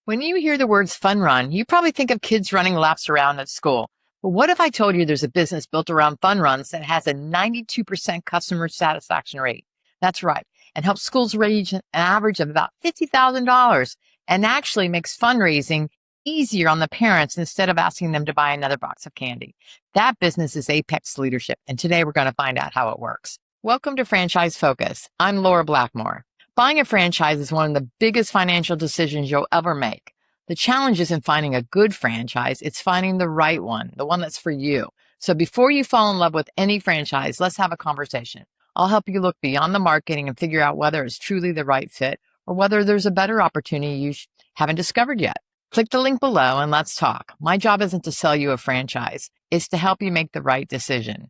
When you hear the words fun run, you probably think of kids running laps around at school. But what if I told you there's a business built around fun runs that has a 92% customer satisfaction rate? That's right. And helps schools raise an average of about $50,000 and actually makes fundraising easier on the parents instead of asking them to buy another box of candy. That business is Apex Leadership. And today we're going to find out how it works. Welcome to Franchise Focus. I'm Laura Blackmore. Buying a franchise is one of the biggest financial decisions you'll ever make. The challenge isn't finding a good franchise, it's finding the right one, the one that's for you. So before you fall in love with any franchise, let's have a conversation. I'll help you look beyond the marketing and figure out whether it's truly the right fit or whether there's a better opportunity you haven't discovered yet. Click the link below and let's talk. My job isn't to sell you a franchise, it's to help you make the right decision.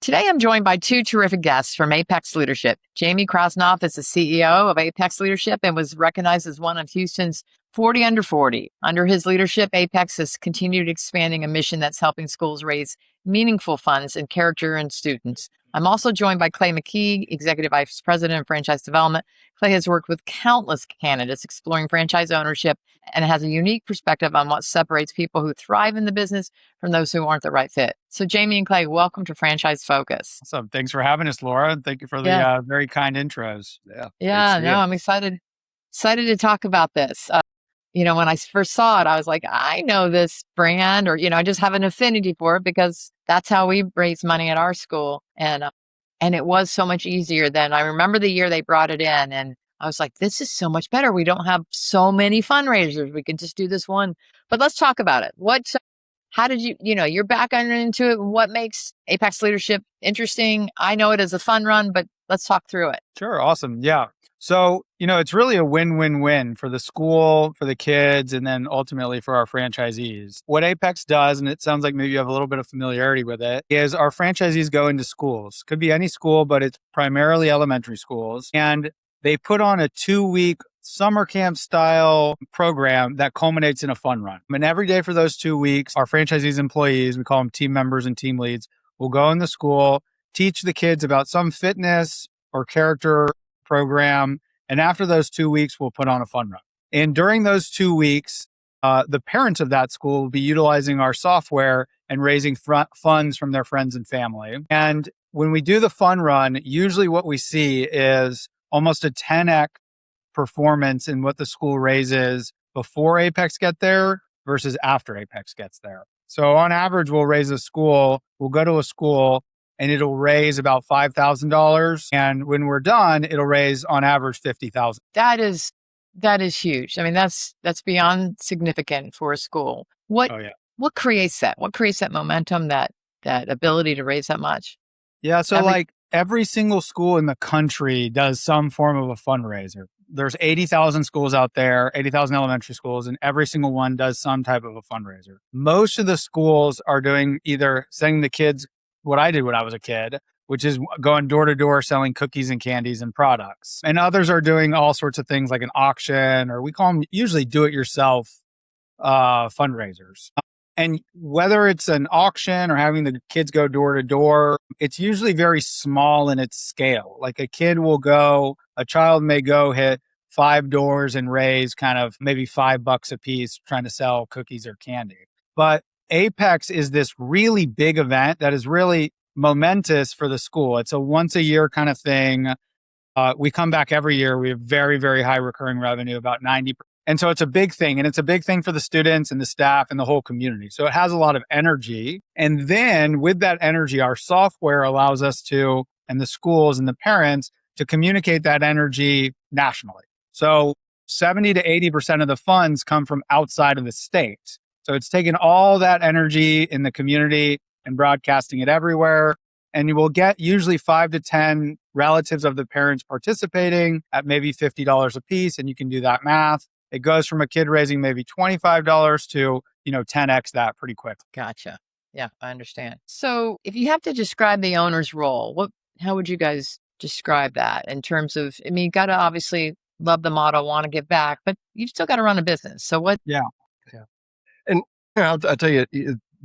Today, I'm joined by two terrific guests from Apex Leadership. Jamie Krasnov is the CEO of Apex Leadership and was recognized as one of Houston's 40 under 40. Under his leadership, Apex has continued expanding a mission that's helping schools raise meaningful funds in character and students. I'm also joined by Clay McKee, Executive Vice President of Franchise Development. Clay has worked with countless candidates exploring franchise ownership and has a unique perspective on what separates people who thrive in the business from those who aren't the right fit. So Jamie and Clay, welcome to Franchise Focus. Awesome. Thanks for having us, Laura. And thank you for the very kind intros. I'm excited to talk about this. When I first saw it, I was like, I know this brand, or, I just have an affinity for it because that's how we raise money at our school. And it was so much easier than I remember the year they brought it in. And I was like, this is so much better. We don't have so many fundraisers. We can just do this one. But let's talk about it. How did your background into it? What makes Apex Leadership interesting? I know it as a fun run, but let's talk through it. Sure. Awesome. Yeah. So, it's really a win-win-win for the school, for the kids, and then ultimately for our franchisees. What Apex does, and it sounds like maybe you have a little bit of familiarity with it, is our franchisees go into schools. Could be any school, but it's primarily elementary schools. And they put on a 2-week summer camp style program that culminates in a fun run. And every day for those 2 weeks, our franchisees employees, we call them team members and team leads, will go in the school, teach the kids about some fitness or character program. And after those 2 weeks, we'll put on a fun run. And during those 2 weeks, the parents of that school will be utilizing our software and raising funds from their friends and family. And when we do the fun run, usually what we see is almost a 10x performance in what the school raises before Apex get there versus after Apex gets there. So on average, we'll go to a school and it'll raise about $5,000. And when we're done, it'll raise on average $50,000. That is huge. I mean, that's beyond significant for a school. What creates that? What creates that momentum, that ability to raise that much? Yeah. So every single school in the country does some form of a fundraiser. There's 80,000 schools out there, 80,000 elementary schools, and every single one does some type of a fundraiser. Most of the schools are doing either sending the kids what I did when I was a kid, which is going door to door selling cookies and candies and products. And others are doing all sorts of things like an auction, or we call them usually do-it-yourself fundraisers. And whether it's an auction or having the kids go door to door, it's usually very small in its scale. Like a child may go hit 5 doors and raise kind of maybe $5 a piece trying to sell cookies or candy. But Apex is this really big event that is really momentous for the school. It's a once a year kind of thing. We come back every year. We have very, very high recurring revenue, about 90%. And so it's a big thing. And it's a big thing for the students and the staff and the whole community. So it has a lot of energy. And then with that energy, our software allows us to, and the schools and the parents, to communicate that energy nationally. So 70 to 80% of the funds come from outside of the state. So it's taking all that energy in the community and broadcasting it everywhere. And you will get usually 5 to 10 relatives of the parents participating at maybe $50 a piece. And you can do that math. It goes from a kid raising maybe $25 to, 10x that pretty quick. Gotcha. Yeah, I understand. So if you have to describe the owner's role, how would you guys describe that in terms of, you got to obviously love the motto, want to give back, but you've still got to run a business. So what? Yeah. And I'll tell you,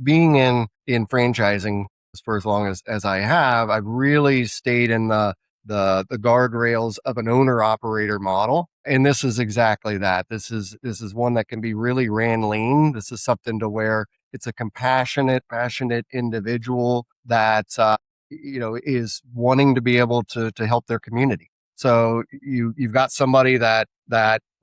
being in franchising for as long as I have, I've really stayed in the guardrails of an owner operator model. And this is exactly that. This is one that can be really ran lean. This is something to where it's a compassionate, passionate individual that is wanting to be able to help their community. So you've got somebody that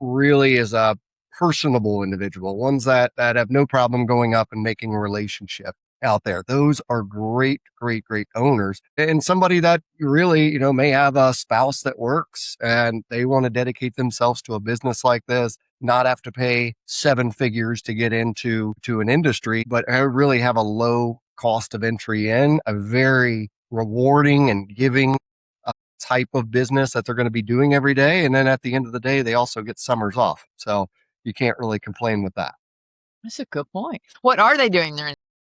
really is a personable individual, ones that have no problem going up and making a relationship out there. Those are great, great, great owners. And somebody that really, may have a spouse that works and they want to dedicate themselves to a business like this, not have to pay 7 figures to get into an industry, but really have a low cost of entry in, a very rewarding and giving type of business that they're going to be doing every day. And then at the end of the day, they also get summers off. So you can't really complain with that. That's a good point. What are they doing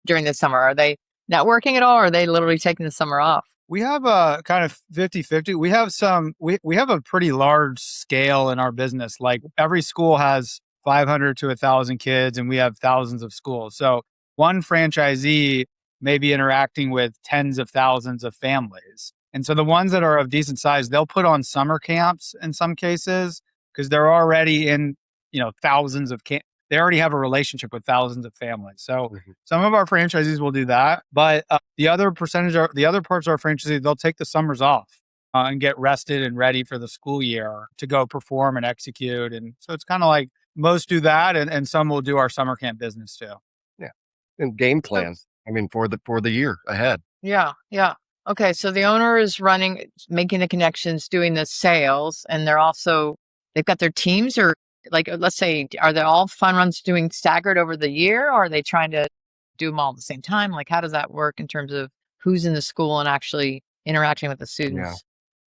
during the summer? Are they networking at all, or are they literally taking the summer off? We have a kind of 50-50. We have we have a pretty large scale in our business. Like every school has 500 to 1,000 kids, and we have thousands of schools. So one franchisee may be interacting with tens of thousands of families. And so the ones that are of decent size, they'll put on summer camps in some cases because they're already in, thousands of they already have a relationship with thousands of families. So some of our franchisees will do that, but the other parts of our franchisees, they'll take the summers off and get rested and ready for the school year to go perform and execute. And so it's kind of like most do that, and some will do our summer camp business too. Yeah, and game plan. I mean, for the year ahead. Yeah, yeah. Okay, so the owner is making the connections, doing the sales, and they've got their teams, or like, let's say, are they all fun runs doing staggered over the year, or are they trying to do them all at the same time? Like, how does that work in terms of who's in the school and actually interacting with the students? Yeah.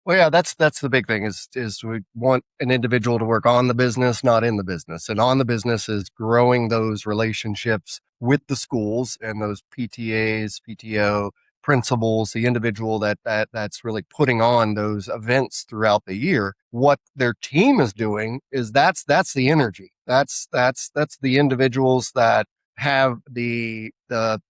Well, yeah, that's the big thing is we want an individual to work on the business, not in the business. And on the business is growing those relationships with the schools and those PTAs, PTO principals, the individual that's really putting on those events throughout the year. What their team is doing is that's the energy. That's the individuals that have the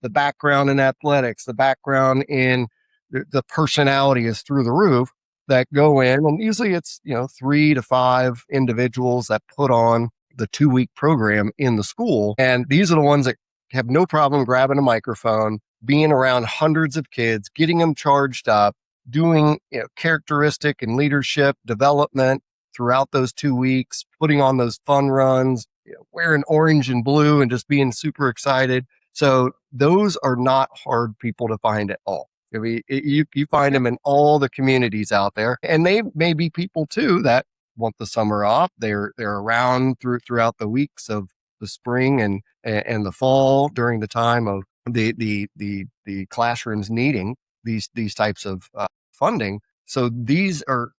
background in athletics, the background in the personality is through the roof, that go in, and usually it's 3 to 5 individuals that put on the 2-week program in the school, and these are the ones that have no problem grabbing a microphone, being around hundreds of kids, getting them charged up, doing characteristic and leadership development throughout those 2 weeks, putting on those fun runs, wearing orange and blue and just being super excited. So those are not hard people to find at all. I mean, you find them in all the communities out there, and they may be people too that want the summer off. They're around throughout the weeks of the spring and the fall during the time of the classrooms needing these types of funding. So these are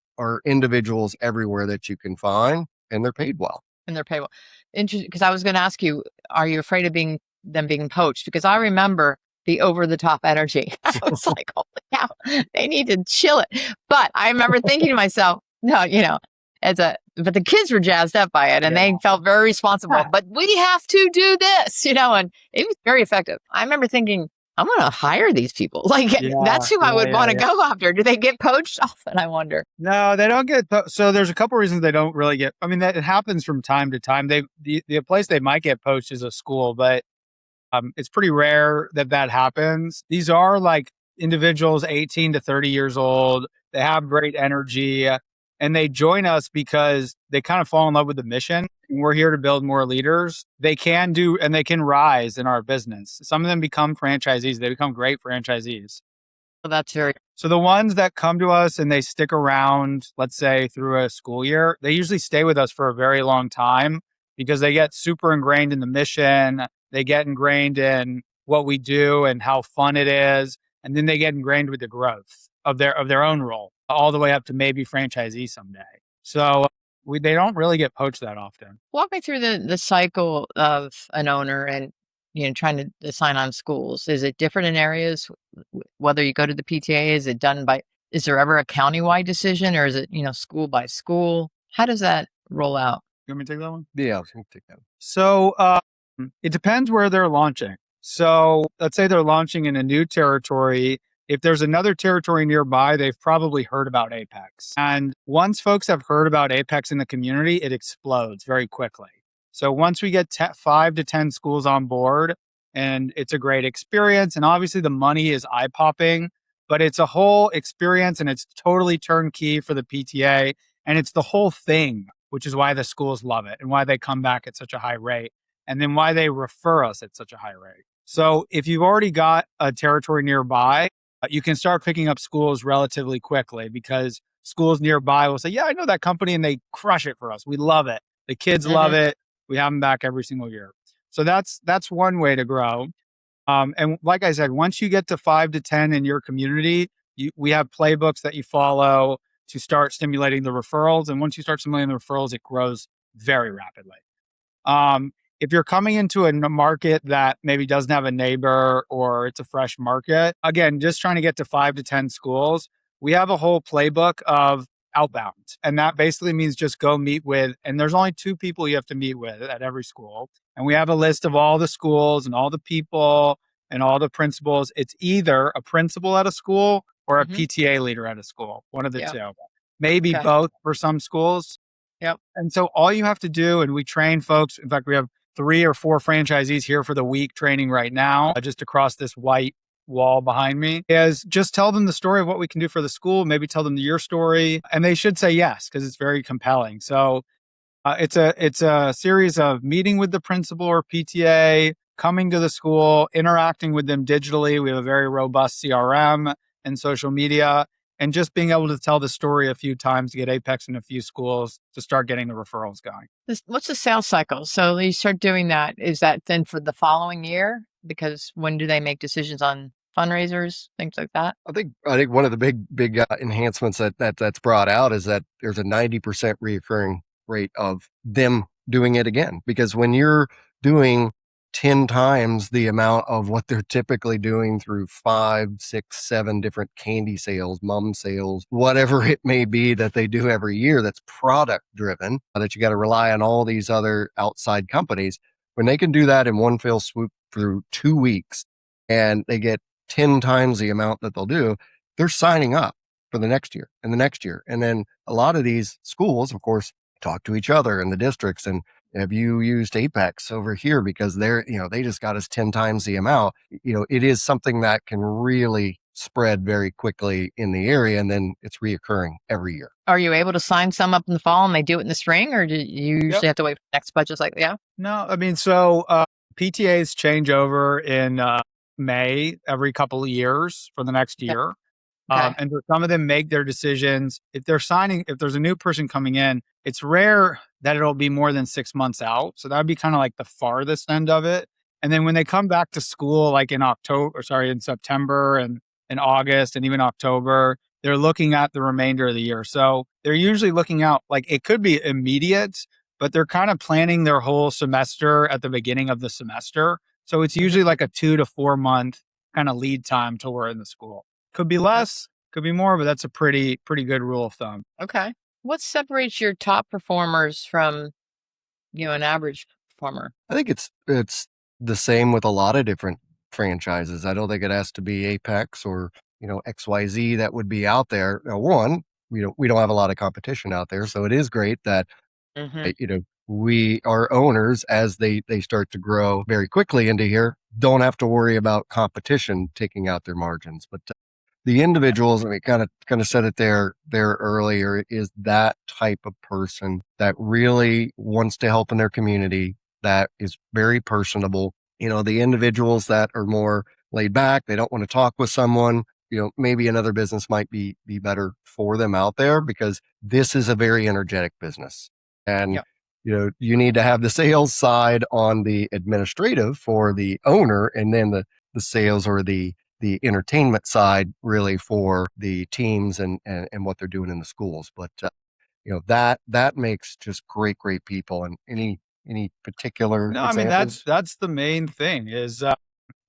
individuals everywhere that you can find, and they're paid well. Interesting, because I was going to ask you, are you afraid of them being poached? Because I remember the over the top energy. I was like, holy cow, they need to chill it. But I remember thinking to myself, no, but the kids were jazzed up by it, and they felt very responsible. But we have to do this, and it was very effective. I remember thinking, I'm going to hire these people. That's who I would want to go after. Do they get poached often, I wonder? No, they don't get so there's a couple reasons they don't really get. I mean, that it happens from time to time. The place they might get poached is a school, but it's pretty rare that happens. These are like individuals 18 to 30 years old. They have great energy, and they join us because they kind of fall in love with the mission. And we're here to build more leaders. They can rise in our business. Some of them become franchisees. They become great franchisees. So the ones that come to us and they stick around, let's say through a school year, they usually stay with us for a very long time because they get super ingrained in the mission. They get ingrained in what we do and how fun it is. And then they get ingrained with the growth of their own role all the way up to maybe franchisee someday. So they don't really get poached that often. Walk me through the cycle of an owner and trying to assign on schools. Is it different in areas? Whether you go to the PTA, is there ever a countywide decision, or is it school by school? How does that roll out? You want me to take that one? Yeah, I can take that. So it depends where they're launching. So let's say they're launching in a new territory. If there's another territory nearby, they've probably heard about Apex. And once folks have heard about Apex in the community, it explodes very quickly. So once we get 5 to 10 schools on board, and it's a great experience, and obviously the money is eye popping, but it's a whole experience and it's totally turnkey for the PTA. And it's the whole thing, which is why the schools love it and why they come back at such a high rate, and then why they refer us at such a high rate. So if you've already got a territory nearby, you can start picking up schools relatively quickly because schools nearby will say, yeah, I know that company and they crush it for us. We love it. The kids love it. We have them back every single year. So that's one way to grow. And like I said, once you get to 5 to 10 in your community, we have playbooks that you follow to start stimulating the referrals. And once you start stimulating the referrals, it grows very rapidly. If you're coming into a market that maybe doesn't have a neighbor or it's a fresh market, again, just trying to get to 5 to 10 schools, we have a whole playbook of outbound. And that basically means just go meet with, and there's only 2 people you have to meet with at every school. And we have a list of all the schools and all the people and all the principals. It's either a principal at a school or a PTA leader at a school, one of the two. Maybe both for some schools. Yep. And so all you have to do, and we train folks, in fact, we have 3 or 4 franchisees here for the week training right now, just across this white wall behind me, is just tell them the story of what we can do for the school, maybe tell them your story, and they should say yes, because it's very compelling. So it's a series of meeting with the principal or PTA, coming to the school, interacting with them digitally. We have a very robust CRM and social media, and just being able to tell the story a few times to get Apex in a few schools to start getting the referrals going. What's the sales cycle? So you start doing that. Is that then for the following year? Because when do they make decisions on fundraisers, things like that? I think one of the big enhancements that's brought out is that there's a 90% reoccurring rate of them doing it again. Because when you're doing 10 times the amount of what they're typically doing through 5, 6, 7 different candy sales, mum sales, whatever it may be that they do every year, that's product driven, that you got to rely on all these other outside companies. When they can do that in one fell swoop through 2 weeks and they get 10 times the amount that they'll do, they're signing up for the next year and the next year. And then a lot of these schools, of course, talk to each other in the districts and, have you used Apex over here? Because they just got us 10 times the amount. It is something that can really spread very quickly in the area, and then it's reoccurring every year. Are you able to sign some up in the fall and they do it in the spring, or do you usually have to wait for the next budget cycle? No, I mean, so PTAs change over in May every couple of years for the next year. And for some of them make their decisions. If there's a new person coming in, it's rare that it'll be more than 6 months out. So that'd be kind of like the farthest end of it. And then when they come back to school, like in September and in August and even October, they're looking at the remainder of the year. So they're usually looking out, like it could be immediate, but they're kind of planning their whole semester at the beginning of the semester. So it's usually like a 2 to 4 month kind of lead time till we're in the school. Could be less, could be more, but that's a pretty good rule of thumb. Okay. What separates your top performers from, an average performer? I think it's the same with a lot of different franchises. I don't think it has to be Apex or, XYZ that would be out there. Now, one, we don't have a lot of competition out there. So it is great that, our owners, as they start to grow very quickly into here, don't have to worry about competition taking out their margins. But the individuals, and we kind of said it there earlier, is that type of person that really wants to help in their community, that is very personable. The individuals that are more laid back, they don't want to talk with someone, maybe another business might be better for them out there, because this is a very energetic business. And, you need to have the sales side on the administrative for the owner, and then the sales or the entertainment side really for the teams and what they're doing in the schools. But, that makes just great people. And any particular examples? I mean, that's the main thing is,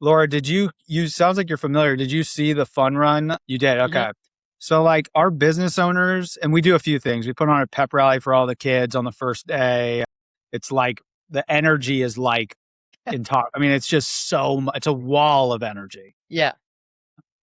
Laura, did you sounds like you're familiar. Did you see the fun run? You did. Okay. Mm-hmm. So like our business owners, and we do a few things. We put on a pep rally for all the kids on the first day. It's like the energy is like in talk. I mean, it's just so much, it's a wall of energy. Yeah.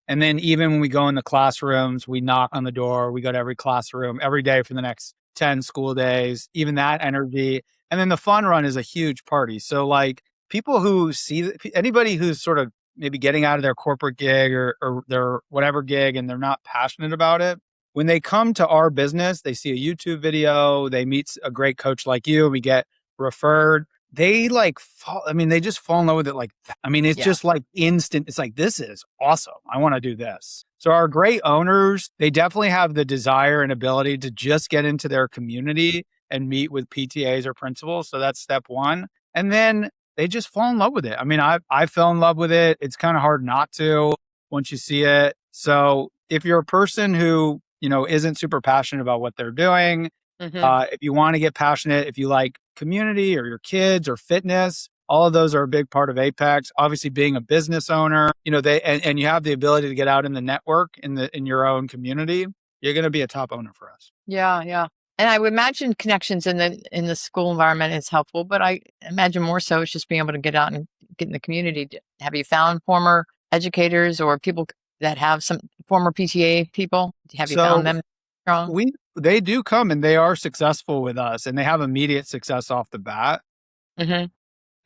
And then even when we go in the classrooms, we knock on the door, we go to every classroom every day for the next 10 school days, even that energy. And then the fun run is a huge party. So like people who see anybody who's sort of maybe getting out of their corporate gig or their whatever gig and they're not passionate about it, when they come to our business, they see a YouTube video, they meet a great coach like you, we get referred. They like fall, I mean, they just fall in love with it. Like, I mean, it's Yeah. just like instant. It's like, this is awesome. I want to do this. So our great owners, they definitely have the desire and ability to just get into their community and meet with PTAs or principals. So that's step one. And then they just fall in love with it. I mean, I fell in love with it. It's kind of hard not to once you see it. So if you're a person who, isn't super passionate about what they're doing, if you want to get passionate, if you like community or your kids or fitness, all of those are a big part of Apex. Obviously, being a business owner, and you have the ability to get out in the network in your own community, you're going to be a top owner for us. Yeah, yeah. And I would imagine connections in the school environment is helpful, but I imagine more so it's just being able to get out and get in the community. Have you found former educators or people that have some former PTA people? Have you found So them strong? they do come and they are successful with us, and they have immediate success off the bat. Mm-hmm.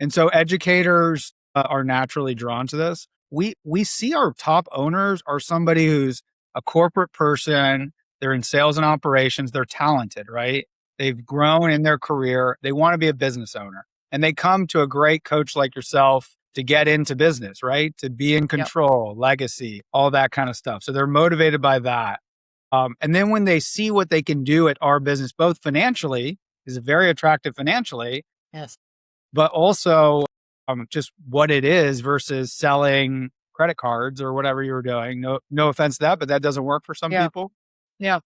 And so educators are naturally drawn to this. We see our top owners are somebody who's a corporate person. They're in sales and operations. They're talented, right? They've grown in their career. They want to be a business owner, and they come to a great coach like yourself to get into business, right? To be in control, legacy, all that kind of stuff. So they're motivated by that. And then when they see what they can do at our business, both financially, is very attractive financially, Yes. but also just what it is versus selling credit cards or whatever you were doing. No offense to that, but that doesn't work for some Yeah. people. Yeah.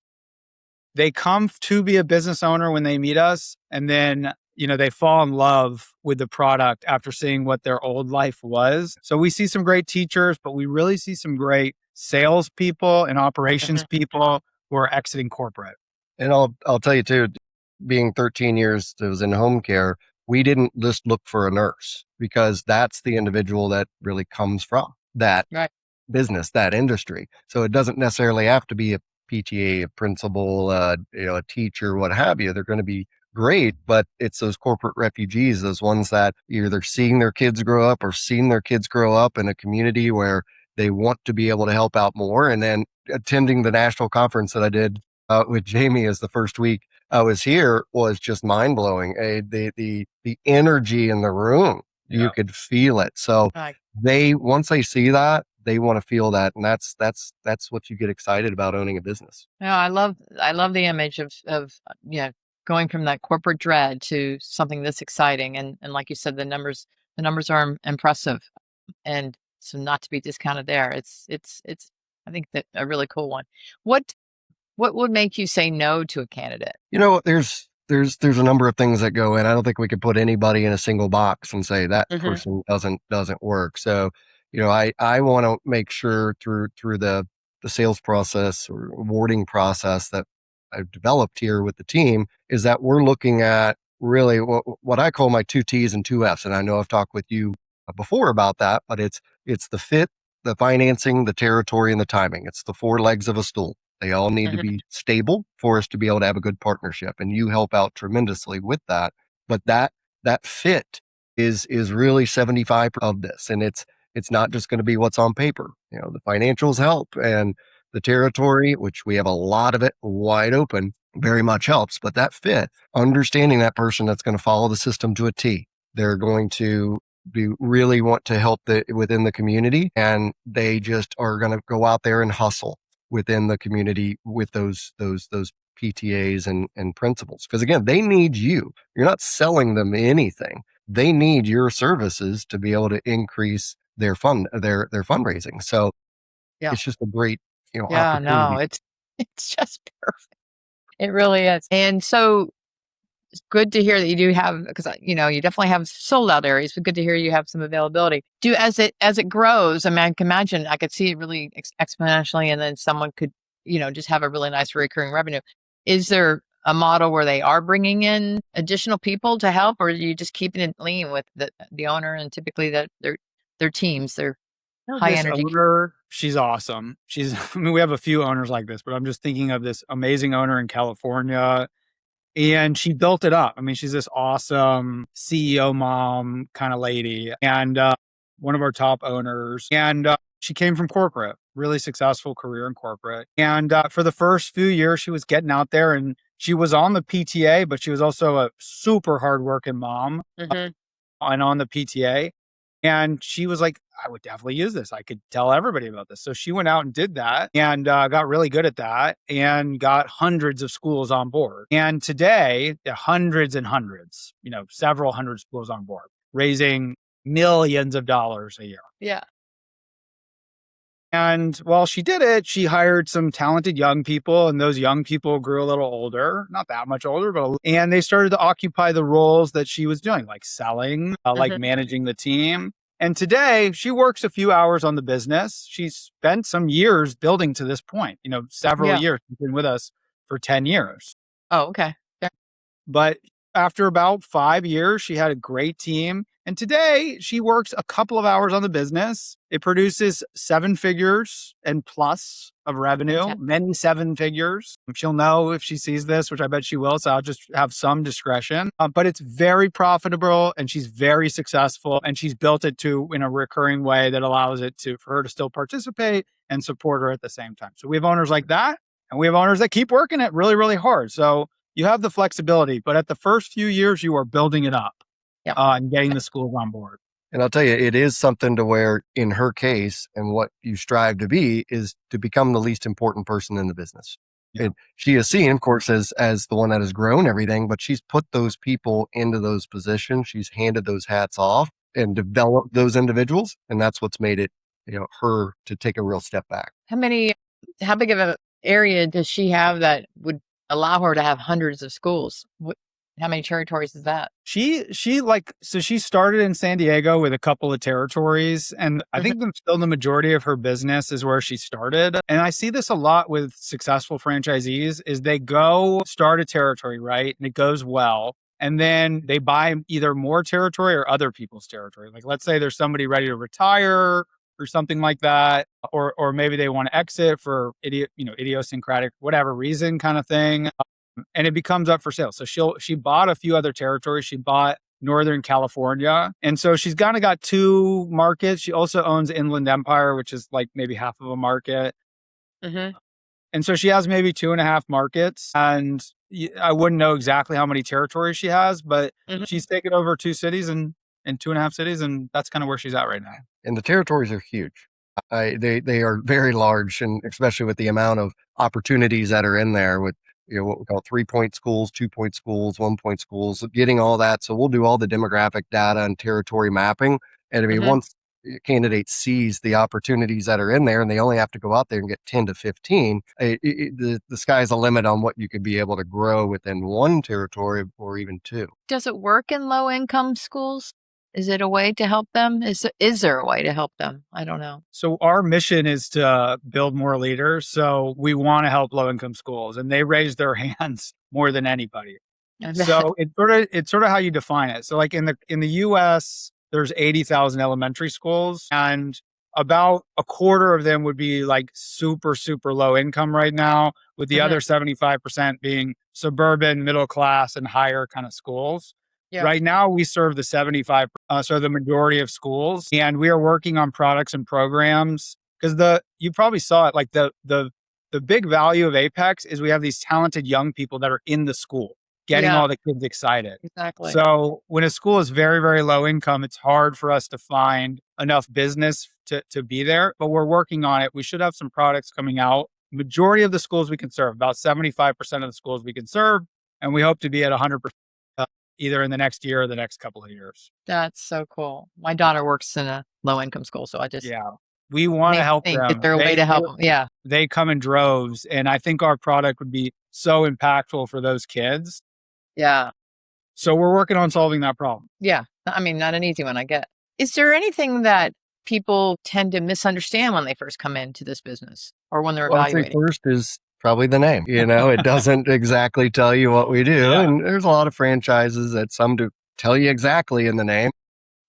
They come to be a business owner when they meet us, and then they fall in love with the product after seeing what their old life was. So we see some great teachers, but we really see some great salespeople and operations people who are exiting corporate. And I'll tell you too, being 13 years I was in home care, we didn't just look for a nurse because that's the individual that really comes from that Right. business, that industry. So it doesn't necessarily have to be a PTA, a principal, a teacher, what have you. They're going to be great, but it's those corporate refugees, those ones that either seeing their kids grow up or seeing their kids grow up in a community where they want to be able to help out more. And then attending the national conference that I did with Jamie as the first week I was here was just mind blowing. The energy in the room, you could feel it. So once they see that, they want to feel that, and that's what you get excited about owning a business. Yeah, I love the image of going from that corporate dread to something this exciting, and like you said, the numbers are impressive, and so not to be discounted there. It's I think that a really cool one. What would make you say no to a candidate? There's a number of things that go in. I don't think we could put anybody in a single box and say that person doesn't work. So, I want to make sure through the sales process or awarding process that I've developed here with the team is that we're looking at really what I call my 2 T's and 2 F's. And I know I've talked with you before about that, but it's the fit, the financing, the territory, and the timing. It's the 4 legs of a stool. They all need to be stable for us to be able to have a good partnership. And you help out tremendously with that. But that fit is really 75% of this. And it's not just going to be what's on paper. The financials help, and the territory, which we have a lot of it wide open, very much helps. But that fit, understanding that person that's going to follow the system to a T, they're going to really want to help within the community, and they just are going to go out there and hustle within the community with those PTAs and principals. Because again, they need you. You're not selling them anything. They need your services to be able to increase their fundraising. So it's just a great, opportunity. No, it's just perfect. It really is. And so it's good to hear that you do have, because you definitely have sold out areas, but good to hear you have some availability. As it grows, I mean, I can imagine, I could see it really exponentially, and then someone could, just have a really nice recurring revenue. Is there a model where they are bringing in additional people to help, or are you just keeping it lean with the owner and typically their teams, their high This energy? owner, she's awesome. I mean, we have a few owners like this, but I'm just thinking of this amazing owner in California. And she built it up. I mean, she's this awesome CEO mom kind of lady and one of our top owners. And she came from corporate, really successful career in corporate. And for the first few years, she was getting out there and she was on the PTA, but she was also a super hardworking mom Mm-hmm. and on the PTA. And she was like, I would definitely use this. I could tell everybody about this. So she went out and did that and got really good at that and got hundreds of schools on board. And today, hundreds and hundreds, several hundred schools on board, raising millions of dollars a year. Yeah. And while she did it, she hired some talented young people, and those young people grew a little older, not that much older, and they started to occupy the roles that she was doing, like selling, like managing the team. And today she works a few hours on the business. She's spent some years building to this point, several years. She's been with us for 10 years. Oh, okay. Yeah. But after about 5 years, she had a great team. And today she works a couple of hours on the business. It produces 7 figures and plus of revenue, many 7 figures. She'll know if she sees this, which I bet she will. So I'll just have some discretion. But it's very profitable and she's very successful. And she's built it in a recurring way that allows for her to still participate and support her at the same time. So we have owners like that. And we have owners that keep working it really, really hard. So you have the flexibility, but at the first few years, you are building it up and getting the schools on board. And I'll tell you, it is something to where in her case and what you strive to be is to become the least important person in the business. Yeah. And she is seen, of course, as the one that has grown everything, but she's put those people into those positions. She's handed those hats off and developed those individuals. And that's what's made it, her to take a real step back. How big of an area does she have that would allow her to have hundreds of schools? How many territories is that? She started in San Diego with a couple of territories. And I think still the majority of her business is where she started. And I see this a lot with successful franchisees is they go start a territory, right? And it goes well. And then they buy either more territory or other people's territory. Like let's say there's somebody ready to retire or something like that. Or maybe they want to exit for idiosyncratic, whatever reason kind of thing. And it becomes up for sale. So she bought a few other territories. She bought Northern California. And so she's kind of got 2 markets. She also owns Inland Empire, which is like maybe half of a market. And so she has maybe 2.5 markets. And I wouldn't know exactly how many territories she has, but she's taken over 2 cities and 2.5 cities. And that's kind of where she's at right now. And the territories are huge. They are very large, and especially with the amount of opportunities that are in there with what we call 3-point schools, 2-point schools, 1-point schools, getting all that. So we'll do all the demographic data and territory mapping. And I mean, once a candidate sees the opportunities that are in there and they only have to go out there and get 10 to 15, the sky's the limit on what you could be able to grow within 1 territory or even 2. Does it work in low income schools? Is it a way to help them? Is there a way to help them? I don't know. So our mission is to build more leaders. So we want to help low income schools, and they raise their hands more than anybody. So it's sort of how you define it. So like in the US, there's 80,000 elementary schools, and about a quarter of them would be like super, super low income right now, with the other 75% being suburban, middle class, and higher kind of schools. Yeah. Right now, we serve the 75, so the majority of schools, and we are working on products and programs because you probably saw it. Like the big value of Apex is we have these talented young people that are in the school, getting all the kids excited. Exactly. So when a school is very, very low income, it's hard for us to find enough business to be there. But we're working on it. We should have some products coming out. Majority of the schools we can serve, about 75% of the schools we can serve, and we hope to be at 100%. Either in the next year or the next couple of years. That's so cool. My daughter works in a low income school, so we want to help them. Is there a way to help them? Yeah. They come in droves, and I think our product would be so impactful for those kids. Yeah. So we're working on solving that problem. Yeah. I mean, not an easy one, I get. Is there anything that people tend to misunderstand when they first come into this business or when they're evaluating? I think first is probably the name. It doesn't exactly tell you what we do. Yeah. And there's a lot of franchises that some do tell you exactly in the name.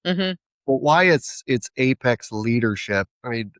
Mm-hmm. But why it's Apex leadership. I mean,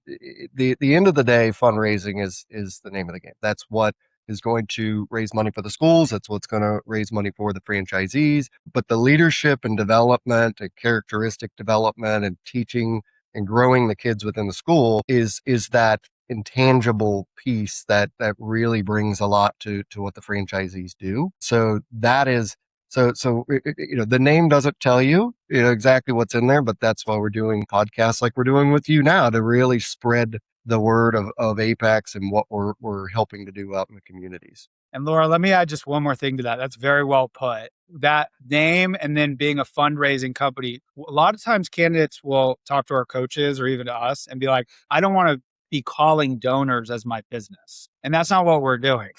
the end of the day, fundraising is the name of the game. That's what is going to raise money for the schools. That's what's going to raise money for the franchisees. But the leadership and development and characteristic development and teaching and growing the kids within the school is that intangible piece that really brings a lot to what the franchisees do. So that is the name doesn't tell you, exactly what's in there, but that's why we're doing podcasts like we're doing with you now to really spread the word of Apex and what we're helping to do out in the communities. And Laura, let me add just one more thing to that. That's very well put. That name and then being a fundraising company, a lot of times candidates will talk to our coaches or even to us and be like, I don't want to be calling donors as my business. And that's not what we're doing.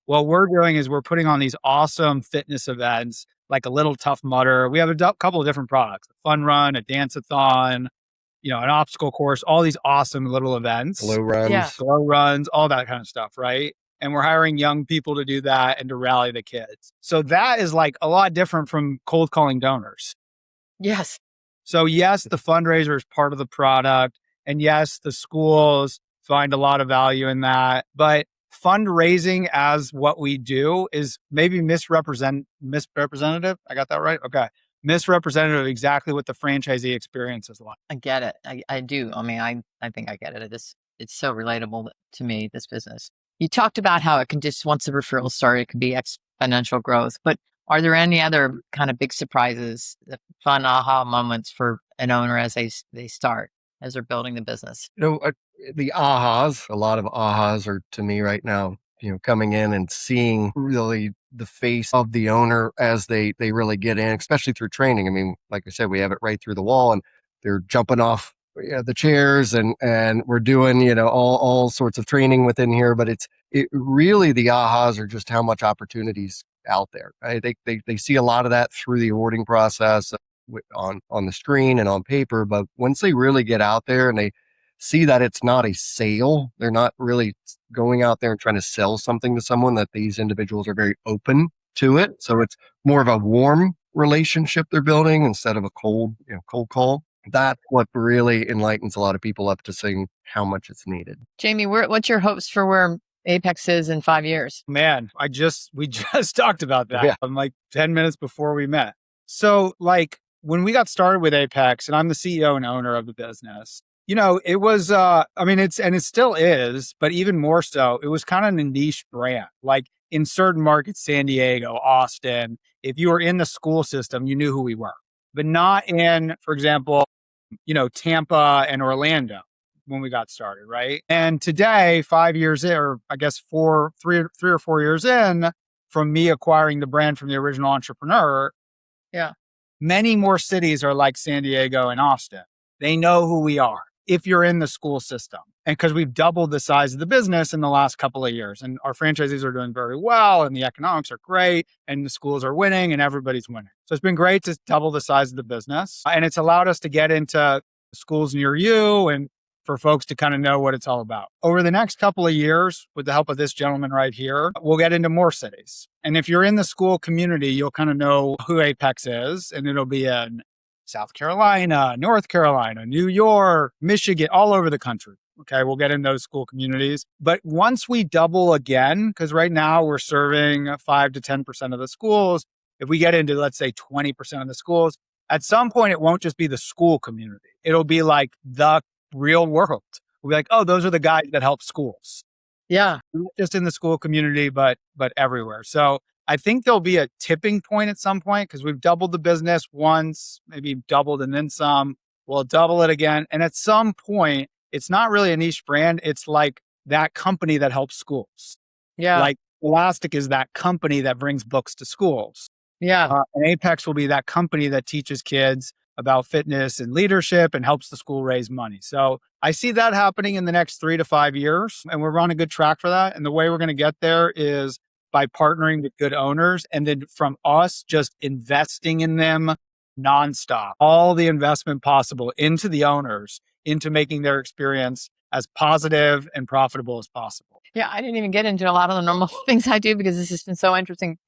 What we're doing is we're putting on these awesome fitness events, like a Little Tough Mudder. We have a couple of different products, a fun run, a dance-a-thon, an obstacle course, all these awesome little events. Glow runs. Yeah. Glow runs, all that kind of stuff, right? And we're hiring young people to do that and to rally the kids. So that is like a lot different from cold calling donors. Yes. So yes, the fundraiser is part of the product. And yes, the schools find a lot of value in that. But fundraising as what we do is maybe misrepresentative. I got that right? Okay. Misrepresentative of exactly what the franchisee experience is like. I get it. I do. I mean, I think I get it. It's so relatable to me, this business. You talked about how it can just, once the referrals start, it can be exponential growth. But are there any other kind of big surprises, fun aha moments for an owner as they start, as they're building the business? The ahas, a lot of ahas are to me right now, coming in and seeing really the face of the owner as they really get in, especially through training. I mean, like I said, we have it right through the wall and they're jumping off the chairs and we're doing, all sorts of training within here, but it really, the ahas are just how much opportunities out there. Right? They see a lot of that through the awarding process on the screen and on paper, but once they really get out there and they see that it's not a sale, they're not really going out there and trying to sell something to someone, that these individuals are very open to it. So it's more of a warm relationship they're building instead of a cold call. That's what really enlightens a lot of people up to seeing how much it's needed. Jamie, what's your hopes for where Apex is in 5 years? Man, we just talked about that. Yeah. I'm like 10 minutes before we met. So like when we got started with Apex, and I'm the CEO and owner of the business, it was, it still is, but even more so, it was kind of a niche brand. Like in certain markets, San Diego, Austin, if you were in the school system, you knew who we were, but not in, for example, Tampa and Orlando when we got started, right? And today, 5 years in, or I guess 3 or 4 years in from me acquiring the brand from the original entrepreneur, Yeah. many more cities are like San Diego and Austin. They know who we are if you're in the school system. And because we've doubled the size of the business in the last couple of years, and our franchisees are doing very well, and the economics are great, and the schools are winning, and everybody's winning. So it's been great to double the size of the business. And it's allowed us to get into schools near you and for folks to kind of know what it's all about. Over the next couple of years, with the help of this gentleman right here, we'll get into more cities. And if you're in the school community, you'll kind of know who Apex is, and it'll be in South Carolina, North Carolina, New York, Michigan, all over the country. Okay, we'll get in those school communities. But once we double again, because right now we're serving 5 to 10% of the schools, if we get into, let's say, 20% of the schools, at some point it won't just be the school community. It'll be like the real world. We'll be like, oh, those are the guys that help schools. Yeah. Not just in the school community, but everywhere. So I think there'll be a tipping point at some point because we've doubled the business once, maybe doubled and then some. We'll double it again. And at some point, it's not really a niche brand. It's like that company that helps schools. Yeah. Like Elastic is that company that brings books to schools. Yeah. And Apex will be that company that teaches kids about fitness and leadership and helps the school raise money. So I see that happening in the next 3 to 5 years. And we're on a good track for that. And the way we're going to get there is by partnering with good owners, and then from us just investing in them nonstop, all the investment possible into the owners, into making their experience as positive and profitable as possible. Yeah, I didn't even get into a lot of the normal things I do because this has been so interesting.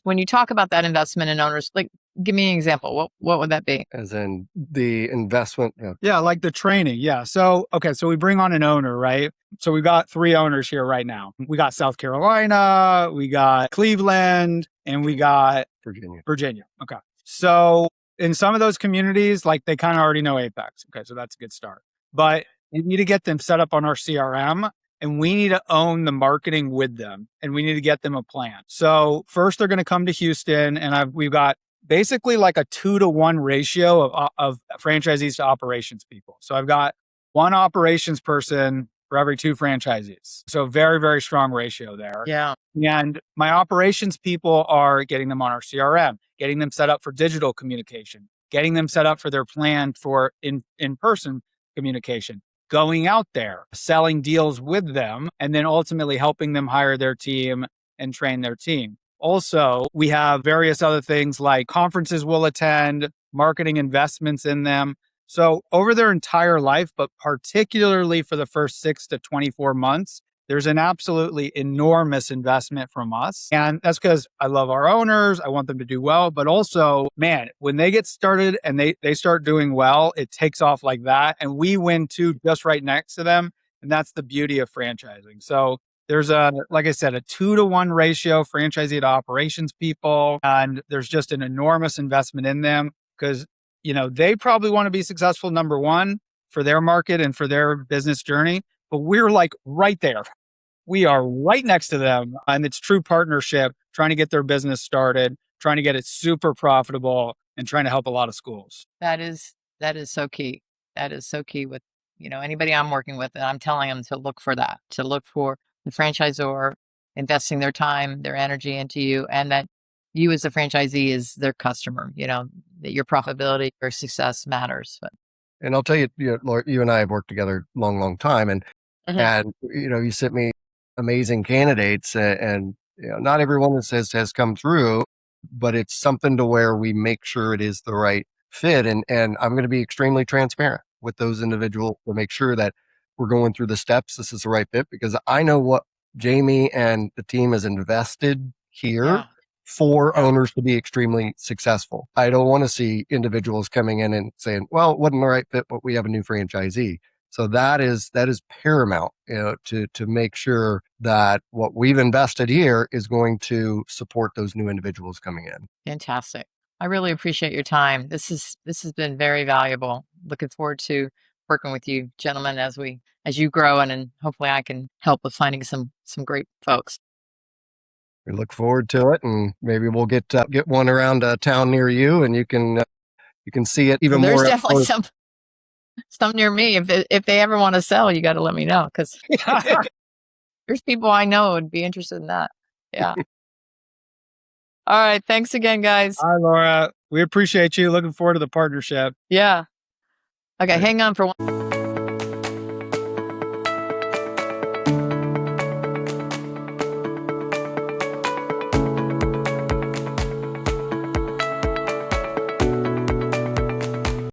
When you talk about that investment in owners, like, give me an example. What would that be? As in the investment. Yeah, like the training. Yeah. So, okay, so we bring on an owner, right? So we've got 3 owners here right now. We got South Carolina, we got Cleveland, and we got Virginia. Okay. So in some of those communities, like they kind of already know Apex. Okay, so that's a good start. But we need to get them set up on our CRM, and we need to own the marketing with them, and we need to get them a plan. So first they're going to come to Houston, and we've got basically like a 2-to-1 ratio of franchisees to operations people. So I've got 1 operations person for every 2 franchisees. So very, very strong ratio there. Yeah. And my operations people are getting them on our CRM, getting them set up for digital communication, getting them set up for their plan for in-person communication, going out there, selling deals with them, and then ultimately helping them hire their team and train their team. Also, we have various other things like conferences we'll attend, marketing investments in them. So over their entire life, but particularly for the first 6 to 24 months, there's an absolutely enormous investment from us. And that's because I love our owners. I want them to do well. But also, man, when they get started and they start doing well, it takes off like that. And we win too, just right next to them. And that's the beauty of franchising. So there's like I said, a 2-to-1 ratio franchisee to operations people. And there's just an enormous investment in them because, they probably want to be successful, number one, for their market and for their business journey. But we're like right there. We are right next to them. And it's true partnership, trying to get their business started, trying to get it super profitable, and trying to help a lot of schools. That is so key. That is so key with, anybody I'm working with, and I'm telling them to look for that, to look for the franchisor investing their time, their energy into you, and that you as a franchisee is their customer, that your profitability, your success matters. But And I'll tell you, Laura, you and I have worked together a long, long time. And you sent me amazing candidates, and not everyone has come through, but it's something to where we make sure it is the right fit. And I'm going to be extremely transparent with those individuals to make sure that we're going through the steps. This is the right fit because I know what Jamie and the team has invested here for owners to be extremely successful. I don't want to see individuals coming in and saying, well, it wasn't the right fit, but we have a new franchisee. So that is paramount, to make sure that what we've invested here is going to support those new individuals coming in. Fantastic. I really appreciate your time. This has been very valuable. Looking forward to working with you, gentlemen, as you grow, and hopefully I can help with finding some great folks. We look forward to it, and maybe we'll get one around a town near you, and you can see it even There's more. There's definitely some near me. If they ever want to sell, you got to let me know because there's people I know would be interested in that. Yeah. All right. Thanks again, guys. Hi, Laura. We appreciate you. Looking forward to the partnership. Yeah. Okay. Hang on for one.